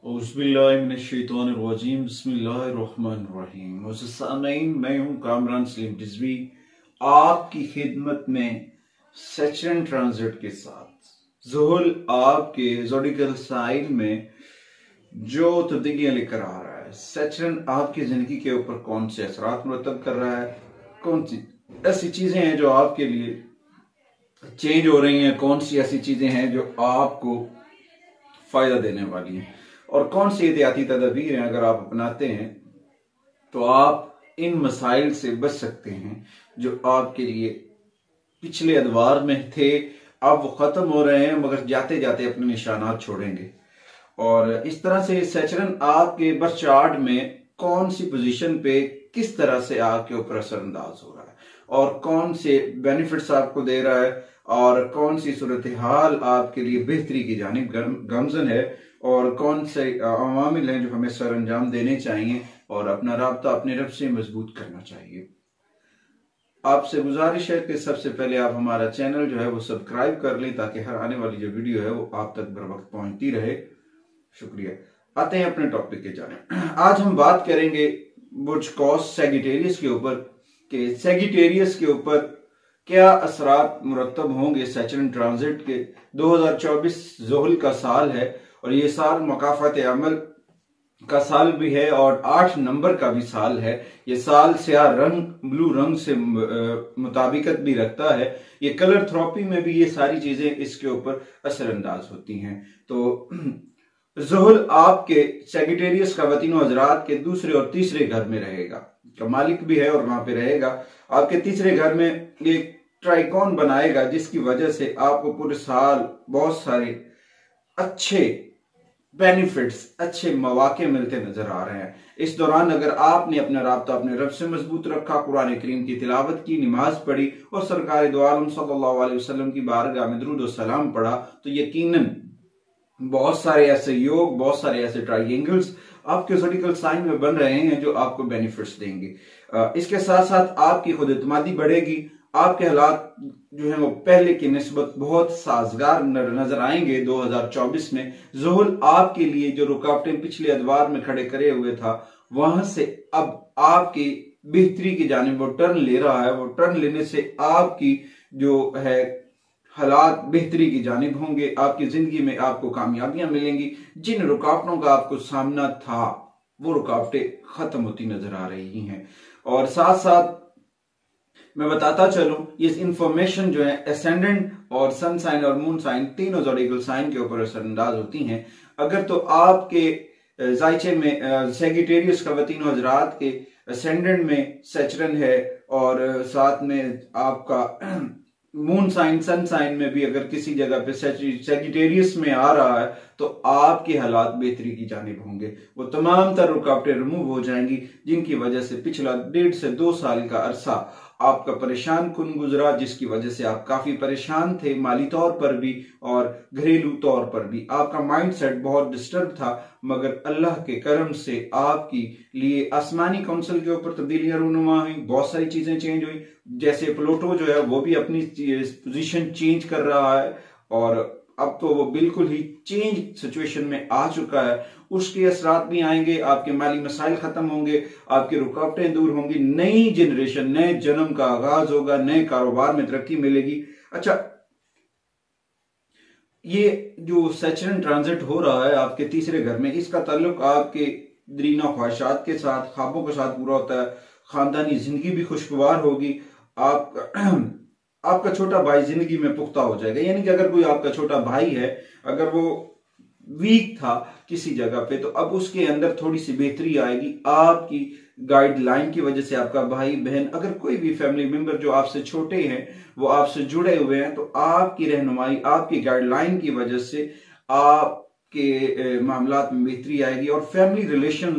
औज़ुबिल्लाहिमिनश्शैतानिर्रजीम बिस्मिल्लाहिर्रहमानिर्रहीम। मोअज़्ज़ज़ सामीईन, मैं हूँ कामरान सलीम रिजवी आपकी खिदमत में सैचरन ट्रांजिट के साथ। ज़ुहल आपके ज़ोडिकल साइन में जो तब्दीलियां लेकर आ रहा है, सैचरन आपकी जिंदगी के ऊपर कौन से असरात मुरतब कर रहा है, कौन सी ऐसी चीजें हैं जो आपके लिए चेंज हो रही हैं, कौन सी ऐसी चीजें हैं जो आपको फायदा देने वाली हैं, और कौन सी एहतियाती तदबीर हैं अगर आप अपनाते हैं तो आप इन मसाइल से बच सकते हैं जो आपके लिए पिछले अदवार में थे, अब वो खत्म हो रहे हैं मगर जाते जाते अपने निशानात छोड़ेंगे। और इस तरह से सैचरन आपके बर्थ चार्ट में कौन सी पोजीशन पे किस तरह से आपके ऊपर असरअंदाज हो रहा है और कौन से बेनिफिट्स आपको दे रहा है और कौन सी सूरत हाल आपके लिए बेहतरी की जानिब गमजन है और कौन से अवामिल हैं जो हमें सर अंजाम देने चाहिए और अपना राब्ता अपने रब से मजबूत करना चाहिए। आपसे गुजारिश है कि सबसे पहले आप हमारा चैनल जो है वो सब्सक्राइब कर लें ताकि हर आने वाली जो वीडियो है वो आप तक बर वक्त पहुंचती रहे। शुक्रिया। आते हैं अपने टॉपिक के जाने। आज हम बात करेंगे बुर्ज कौस सैजिटेरियस के ऊपर कि सैजिटेरियस के ऊपर क्या असरात मुरतब होंगे सैचरन ट्रांजिट के। 2024 ज़ुहल का साल है और ये साल मकाफत अमल का साल भी है और 8 नंबर का भी साल है। ये साल स्याह रंग ब्लू रंग से मुताबिकत भी रखता है। ये कलर थेरेपी में भी ये सारी चीजें इसके ऊपर असरअंदाज होती हैं। तो ज़ुहल आपके सैजिटेरियस का वतीन हजरात के दूसरे और तीसरे घर में रहेगा, का मालिक भी है और वहां पे रहेगा। आपके तीसरे घर में एक ट्राइकॉन बनाएगा जिसकी वजह से आपको पूरे साल बहुत सारे अच्छे बेनिफिट्स, अच्छे मौके मिलते नजर आ रहे हैं। इस दौरान अगर आपने अपना राब्ता अपने रब से मजबूत रखा, कुरान करीम की तिलावत की, नमाज पढ़ी और सरकार दो आलम सल्लल्लाहु अलैहि वसल्लम की बारगाह में दुरूद और सलाम पढ़ा तो यकीनन बहुत सारे ऐसे योग, बहुत सारे ऐसे ट्राइंगल्स आपके ज़ोडिकल साइन में बन रहे हैं जो आपको बेनिफिट्स देंगे। इसके साथ साथ आपकी खुद एतमादी बढ़ेगी, आपके हालात जो है वो पहले की निस्बत बहुत साजगार नजर आएंगे। 2024 में ज़ुहल आपके लिए जो रुकावटें पिछले अदवार में खड़े करे हुए था वहां से अब आपकी बेहतरी की जानिब वो टर्न ले रहा है। वो टर्न लेने से आपकी जो है हालात बेहतरी की जानिब होंगे, आपकी जिंदगी में आपको कामयाबियां मिलेंगी। जिन रुकावटों का आपको सामना था वो रुकावटें खत्म होती नजर आ रही हैं। और साथ साथ मैं बताता चलूं ये इंफॉर्मेशन जो है एसेंडेंट और सन साइन और मून साइन तीनों ज़ोडिकल साइन के ऊपर असरअंदाज होती हैं। अगर तो आपके जायचे में सैजिटेरियस का वतीन हजरात के असेंडेंट में सैचरन है और साथ में आपका मून साइन सन साइन में भी अगर किसी जगह पे सैजिटेरियस में आ रहा है तो आपके हालात बेहतरी की जानिब होंगे। वो तमाम तर रुकावटें रिमूव हो जाएंगी जिनकी वजह से पिछला 1.5 से 2 साल का अरसा आपका परेशान कुन गुजरा, जिसकी वजह से आप काफी परेशान थे माली तौर पर भी और घरेलू तौर पर भी। आपका माइंडसेट बहुत डिस्टर्ब था मगर अल्लाह के करम से आपकी लिए आसमानी काउंसिल के ऊपर तब्दीलियां रूनुमा हुई, बहुत सारी चीजें चेंज हुई। जैसे प्लूटो जो है वो भी अपनी पोजीशन चेंज कर रहा है और अब तो वो बिल्कुल ही चेंज सिचुएशन में आ चुका है। उसके असरात भी आएंगे, आपके माली मसाइल खत्म होंगे, आपकी रुकावटें दूर होंगी, नई जनरेशन, नए जन्म का आगाज होगा, नए कारोबार में तरक्की मिलेगी। अच्छा, ये जो सैचरन ट्रांजिट हो रहा है आपके तीसरे घर में, इसका ताल्लुक आपके दरीना ख्वाहिशात के साथ, ख्वाबों के साथ पूरा होता है। खानदानी जिंदगी भी खुशगवार होगी। आपका छोटा भाई जिंदगी में पुख्ता हो जाएगा। यानी कि अगर कोई आपका छोटा भाई है, अगर वो वीक था किसी जगह पे तो अब उसके अंदर थोड़ी सी बेहतरी आएगी। आपकी गाइडलाइन की वजह से आपका भाई बहन, अगर कोई भी फैमिली मेंबर जो आपसे छोटे हैं वो आपसे जुड़े हुए हैं तो आपकी रहनुमाई, आपकी गाइडलाइन की वजह से आपके मामलात में बेहतरी आएगी और फैमिली रिलेशन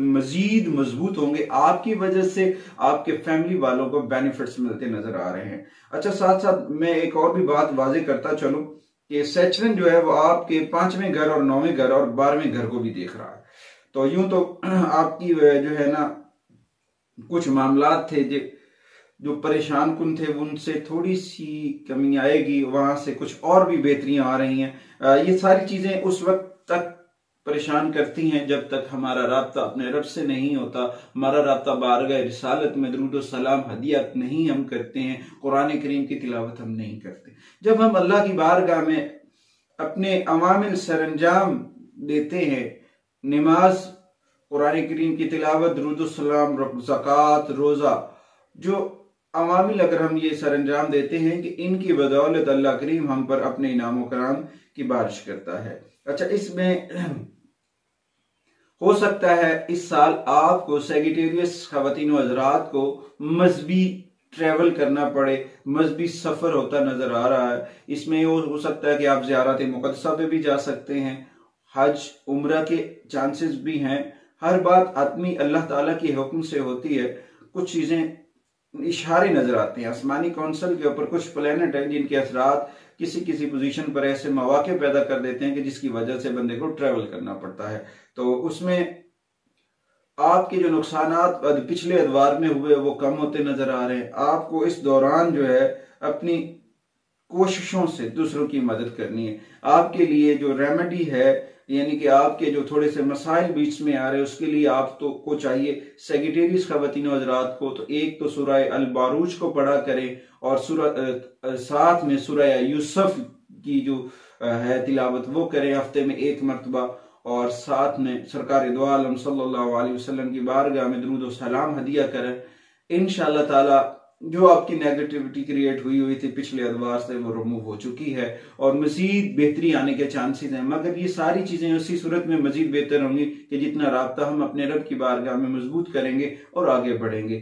मजीद मजबूत होंगे। आपकी वजह से आपके फैमिली वालों को बेनिफिट्स मिलते नजर आ रहे हैं। अच्छा, साथ साथ मैं एक और भी बात वाजे करता चलूं कि सैचरन जो है वो आपके 5वें घर और 9वें घर और 12वें घर को भी देख रहा है। तो यूं तो आपकी जो है ना कुछ मामलात थे जो परेशान कुन थे उनसे थोड़ी सी कमी आएगी, वहां से कुछ और भी बेहतरियां आ रही हैं। ये सारी चीजें उस वक्त तक परेशान करती हैं जब तक हमारा राब्ता अपने रब से नहीं होता, हमारा राब्ता बारगाह रिसालत में दुरूद और सलाम हदियत नहीं हम करते हैं, कुरान करीम की तिलावत हम नहीं करते। जब हम अल्लाह की बारगाह में अपने अवामिल सरंजाम देते हैं, नमाज, कुरान करीम की तिलावत, दुरूद और सलाम, ज़कात, रोज़ा, जो अवामिल अगर हम ये सरंजाम देते हैं कि इनकी बदौलत अल्लाह करीम हम पर अपने इनाम कराम की बारिश करता है। अच्छा, इसमें हो सकता है इस साल आपको सेगिटेरियस खवातीन हज़रात को मजहबी ट्रैवल करना पड़े, मजहबी सफर होता नजर आ रहा है। इसमें हो सकता है कि आप ज़ियारत मुक़द्दसा पे भी जा सकते हैं, हज उम्रा के चांसेस भी हैं। हर बात आदमी अल्लाह ताला के हुक्म से होती है। कुछ चीजें इशारे नजर आते हैं, आसमानी कौंसल के ऊपर कुछ प्लेनेट हैं जिनके असरात किसी किसी पोजीशन पर ऐसे मौके पैदा कर देते हैं कि जिसकी वजह से बंदे को ट्रैवल करना पड़ता है। तो उसमें आपके जो नुकसानात पिछले अदवार में हुए वो कम होते नजर आ रहे हैं। आपको इस दौरान जो है अपनी कोशिशों से दूसरों की मदद करनी है। आपके लिए जो रेमेडी है, यानी कि आपके जो थोड़े से मसाइल बीच में आ रहे हैं, उसके लिए आप तो को चाहिए सेगिटेरियस खवातीन हज़रात को तो एक तो सूरह अल बारूज को पढ़ा करें और साथ में सूरह यूसुफ की जो है तिलावत वो करें हफ्ते में एक मरतबा, और साथ में सरकार दो आलम सल्लल्लाहु अलैहि वसल्लम की बारगाह में दुरूद और सलाम हदिया करें। इंशाअल्लाह ताला जो आपकी नेगेटिविटी क्रिएट हुई थी पिछले अदवार से वो रिमूव हो चुकी है और मजीद बेहतरी आने के चांसेस हैं। मगर ये सारी चीजें उसी सूरत में मजीद बेहतर होंगी कि जितना राब्ता हम अपने रब की बारगाह में मजबूत करेंगे और आगे बढ़ेंगे।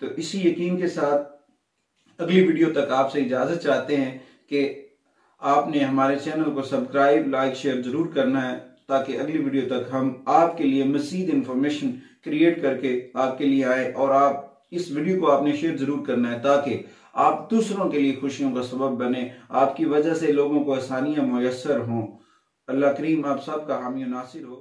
तो इसी यकीन के साथ अगली वीडियो तक आपसे इजाजत चाहते हैं कि आपने हमारे चैनल को सब्सक्राइब, लाइक, शेयर जरूर करना है ताकि अगली वीडियो तक हम आपके लिए मजीद इंफॉर्मेशन क्रिएट करके आपके लिए आए। और आप इस वीडियो को आपने शेयर जरूर करना है ताकि आप दूसरों के लिए खुशियों का सबब बने, आपकी वजह से लोगों को आसानियां मुयस्सर हों। अल्लाह करीम आप सबका हामी नासिर हो।